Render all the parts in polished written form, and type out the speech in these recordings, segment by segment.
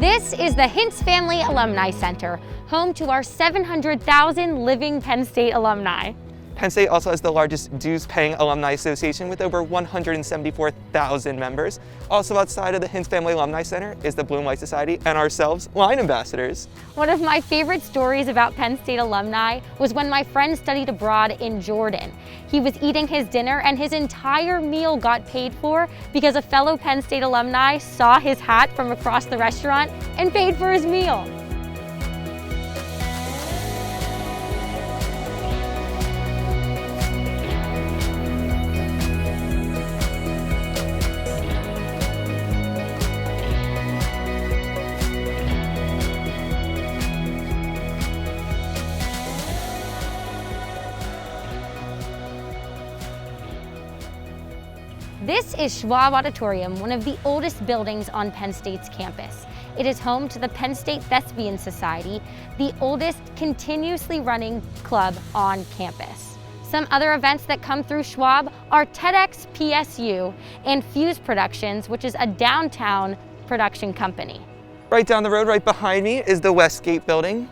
This is the Hintz Family Alumni Center, home to our 700,000 living Penn State alumni. Penn State also has the largest dues-paying alumni association with over 174,000 members. Also outside of the Hintz Family Alumni Center is the Bloom Light Society and ourselves, line ambassadors. One of my favorite stories about Penn State alumni was when my friend studied abroad in Jordan. He was eating his dinner and his entire meal got paid for because a fellow Penn State alumni saw his hat from across the restaurant and paid for his meal. This is Schwab Auditorium, one of the oldest buildings on Penn State's campus. It is home to the Penn State Thespian Society, the oldest continuously running club on campus. Some other events that come through Schwab are TEDx PSU and Fuse Productions, which is a downtown production company. Right down the road, right behind me, is the Westgate building.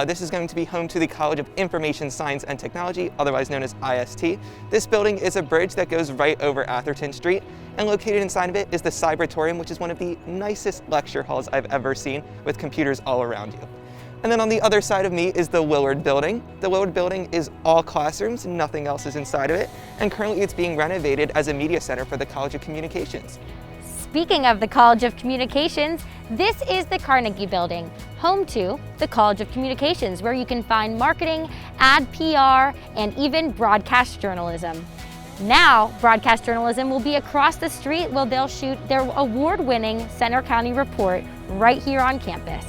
This is going to be home to the College of Information Science and Technology, otherwise known as IST. This building is a bridge that goes right over Atherton Street, and located inside of it is the Auditorium, which is one of the nicest lecture halls I've ever seen, with computers all around you. And then on the other side of me is the Willard building. The Willard building is all classrooms, nothing else is inside of it, and currently it's being renovated as a media center for the College of Communications. Speaking of the College of Communications, this is the Carnegie Building, home to the College of Communications, where you can find marketing, ad PR, and even broadcast journalism. Now, broadcast journalism will be across the street where they'll shoot their award-winning Center County Report right here on campus.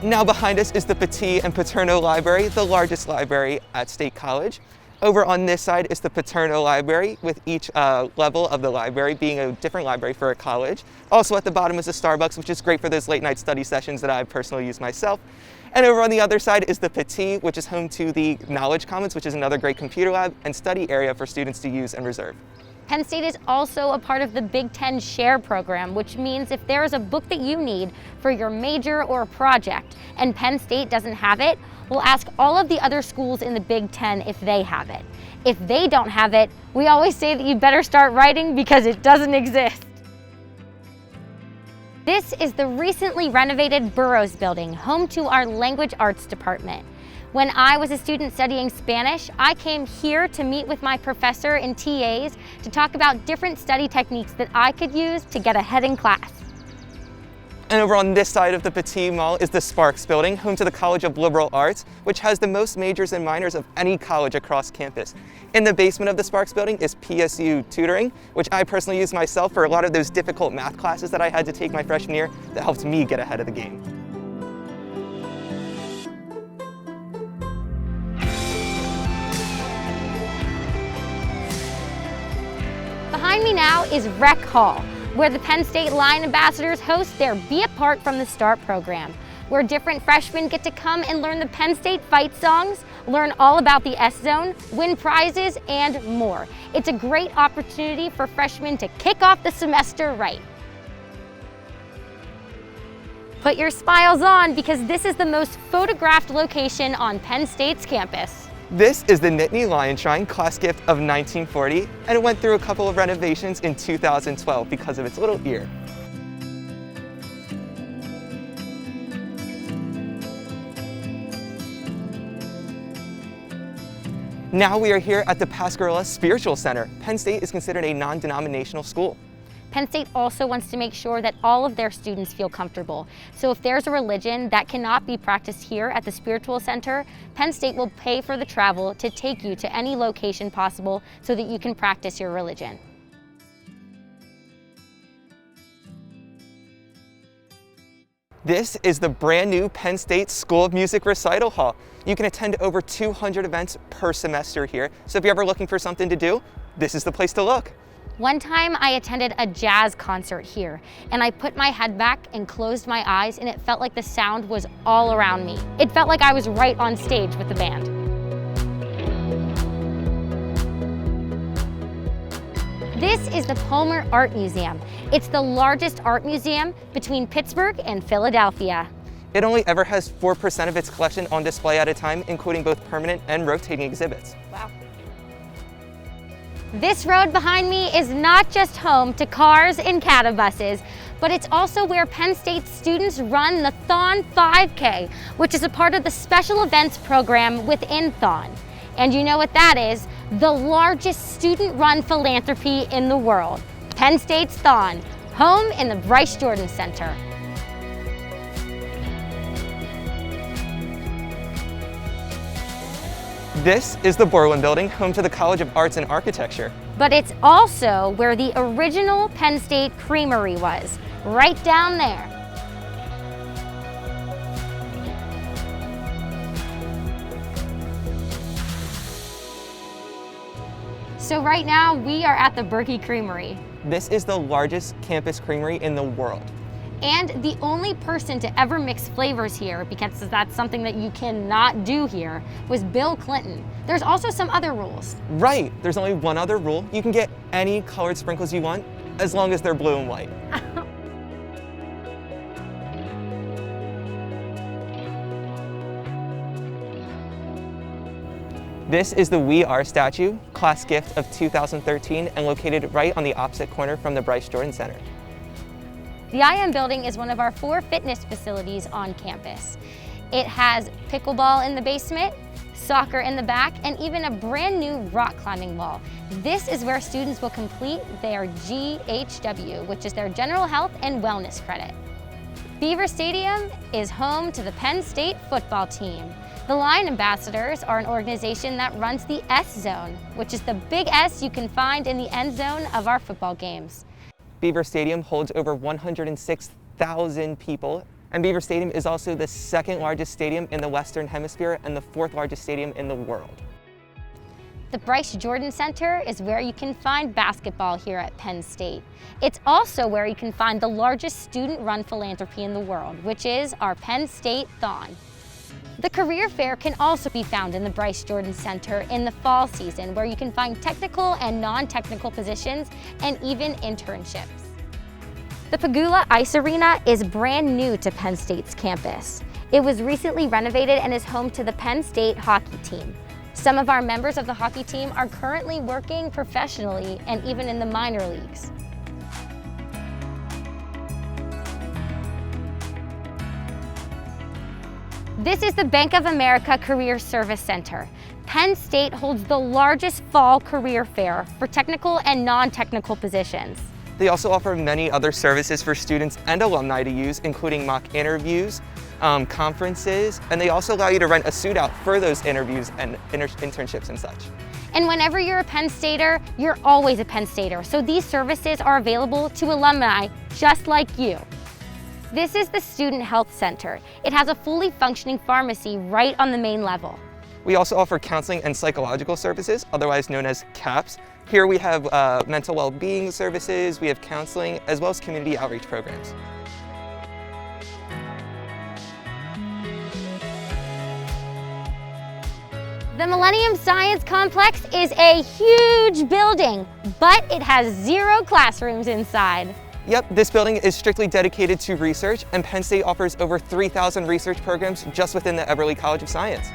Now behind us is the Petit and Paterno Library, the largest library at State College. Over on this side is the Paterno Library, with each level of the library being a different library for a college. Also at the bottom is the Starbucks, which is great for those late night study sessions that I personally use myself. And over on the other side is the Petit, which is home to the Knowledge Commons, which is another great computer lab and study area for students to use and reserve. Penn State is also a part of the Big Ten Share program, which means if there is a book that you need for your major or project and Penn State doesn't have it, we'll ask all of the other schools in the Big Ten if they have it. If they don't have it, we always say that you better start writing because it doesn't exist. This is the recently renovated Burroughs Building, home to our Language Arts Department. When I was a student studying Spanish, I came here to meet with my professor and TAs to talk about different study techniques that I could use to get ahead in class. And over on this side of the Petit Mall is the Sparks Building, home to the College of Liberal Arts, which has the most majors and minors of any college across campus. In the basement of the Sparks Building is PSU tutoring, which I personally use myself for a lot of those difficult math classes that I had to take my freshman year that helped me get ahead of the game. Behind me now is Rec Hall, where the Penn State Line Ambassadors host their Be a Part from the Start program, where different freshmen get to come and learn the Penn State fight songs, learn all about the S-Zone, win prizes, and more. It's a great opportunity for freshmen to kick off the semester right. Put your smiles on because this is the most photographed location on Penn State's campus. This is the Nittany Lion Shrine, class gift of 1940, and it went through a couple of renovations in 2012 because of its little ear. Now we are here at the Pascarilla Spiritual Center. Penn State is considered a non-denominational school. Penn State also wants to make sure that all of their students feel comfortable. So if there's a religion that cannot be practiced here at the Spiritual Center, Penn State will pay for the travel to take you to any location possible so that you can practice your religion. This is the brand new Penn State School of Music Recital Hall. You can attend over 200 events per semester here, so if you're ever looking for something to do, this is the place to look. One time I attended a jazz concert here, and I put my head back and closed my eyes, and it felt like the sound was all around me. It felt like I was right on stage with the band. This is the Palmer Art Museum. It's the largest art museum between Pittsburgh and Philadelphia. It only ever has 4% of its collection on display at a time, including both permanent and rotating exhibits. Wow. This road behind me is not just home to cars and catabuses, but it's also where Penn State students run the Thon 5K, which is a part of the special events program within Thon. And you know what that is? The largest student-run philanthropy in the world. Penn State's Thon, home in the Bryce Jordan Center. This is the Borland Building, home to the College of Arts and Architecture. But it's also where the original Penn State Creamery was, right down there. So right now we are at the Berkey Creamery. This is the largest campus creamery in the world. And the only person to ever mix flavors here, because that's something that you cannot do here, was Bill Clinton. There's also some other rules. Right, there's only one other rule. You can get any colored sprinkles you want, as long as they're blue and white. This is the We Are statue, class gift of 2013, and located right on the opposite corner from the Bryce Jordan Center. The IM building is one of our 4 fitness facilities on campus. It has pickleball in the basement, soccer in the back, and even a brand new rock climbing wall. This is where students will complete their GHW, which is their General Health and Wellness credit. Beaver Stadium is home to the Penn State football team. The Lion Ambassadors are an organization that runs the S Zone, which is the big S you can find in the end zone of our football games. Beaver Stadium holds over 106,000 people, and Beaver Stadium is also the 2nd largest stadium in the Western Hemisphere and the 4th largest stadium in the world. The Bryce Jordan Center is where you can find basketball here at Penn State. It's also where you can find the largest student-run philanthropy in the world, which is our Penn State Thon. The career fair can also be found in the Bryce Jordan Center in the fall season, where you can find technical and non-technical positions and even internships. The Pagula Ice Arena is brand new to Penn State's campus. It was recently renovated and is home to the Penn State hockey team. Some of our members of the hockey team are currently working professionally and even in the minor leagues. This is the Bank of America Career Service Center. Penn State holds the largest fall career fair for technical and non-technical positions. They also offer many other services for students and alumni to use, including mock interviews, conferences, and they also allow you to rent a suit out for those interviews and internships and such. And whenever you're a Penn Stater, you're always a Penn Stater. So these services are available to alumni just like you. This is the Student Health Center. It has a fully functioning pharmacy right on the main level. We also offer counseling and psychological services, otherwise known as CAPS. Here we have mental well-being services, we have counseling, as well as community outreach programs. The Millennium Science Complex is a huge building, but it has 0 classrooms inside. Yep, this building is strictly dedicated to research, and Penn State offers over 3,000 research programs just within the Eberly College of Science.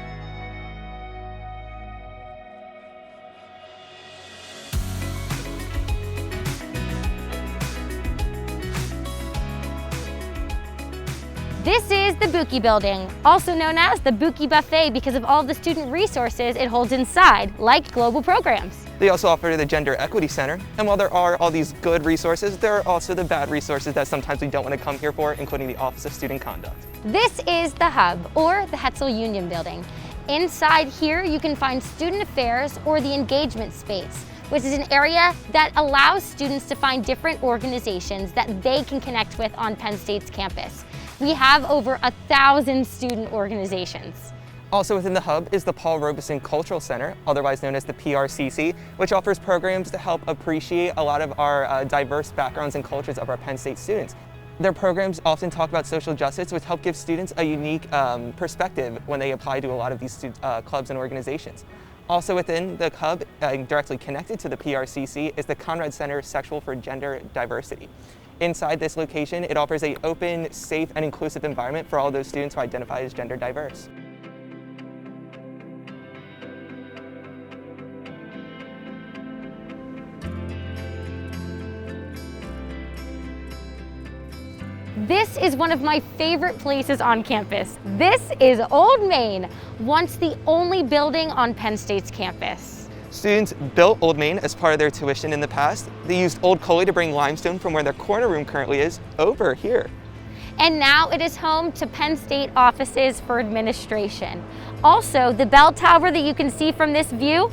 This is the Buki Building, also known as the Buki Buffet because of all the student resources it holds inside, like global programs. They also offer the Gender Equity Center, and while there are all these good resources, there are also the bad resources that sometimes we don't want to come here for, including the Office of Student Conduct. This is the Hub, or the Hetzel Union Building. Inside here, you can find student affairs or the engagement space, which is an area that allows students to find different organizations that they can connect with on Penn State's campus. We have over 1,000 student organizations. Also within the Hub is the Paul Robeson Cultural Center, otherwise known as the PRCC, which offers programs to help appreciate a lot of our diverse backgrounds and cultures of our Penn State students. Their programs often talk about social justice, which help give students a unique perspective when they apply to a lot of these clubs and organizations. Also within the hub, directly connected to the PRCC, is the Conrad Center Sexual for Gender Diversity. Inside this location, it offers an open, safe, and inclusive environment for all those students who identify as gender diverse. This is one of my favorite places on campus. This is Old Main, once the only building on Penn State's campus. Students built Old Main as part of their tuition in the past. They used old Coley to bring limestone from where their corner room currently is over here. And now it is home to Penn State offices for administration. Also, the bell tower that you can see from this view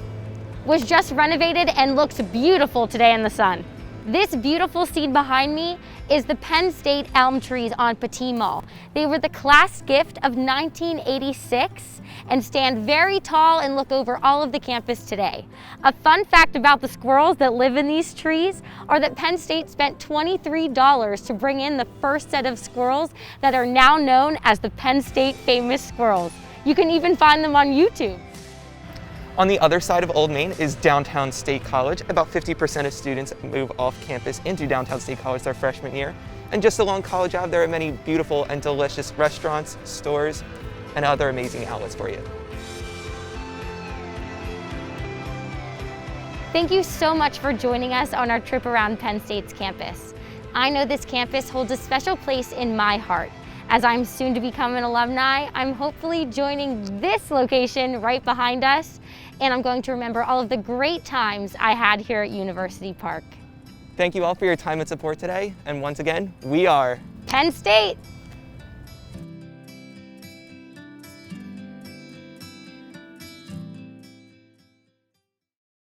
was just renovated and looks beautiful today in the sun. This beautiful scene behind me is the Penn State elm trees on Petit Mall. They were the class gift of 1986 and stand very tall and look over all of the campus today. A fun fact about the squirrels that live in these trees are that Penn State spent $23 to bring in the first set of squirrels that are now known as the Penn State famous squirrels. You can even find them on YouTube. On the other side of Old Main is Downtown State College. About 50% of students move off campus into Downtown State College their freshman year. And just along College Ave, there are many beautiful and delicious restaurants, stores, and other amazing outlets for you. Thank you so much for joining us on our trip around Penn State's campus. I know this campus holds a special place in my heart. As I'm soon to become an alumni, I'm hopefully joining this location right behind us, and I'm going to remember all of the great times I had here at University Park. Thank you all for your time and support today. And once again, we are Penn State!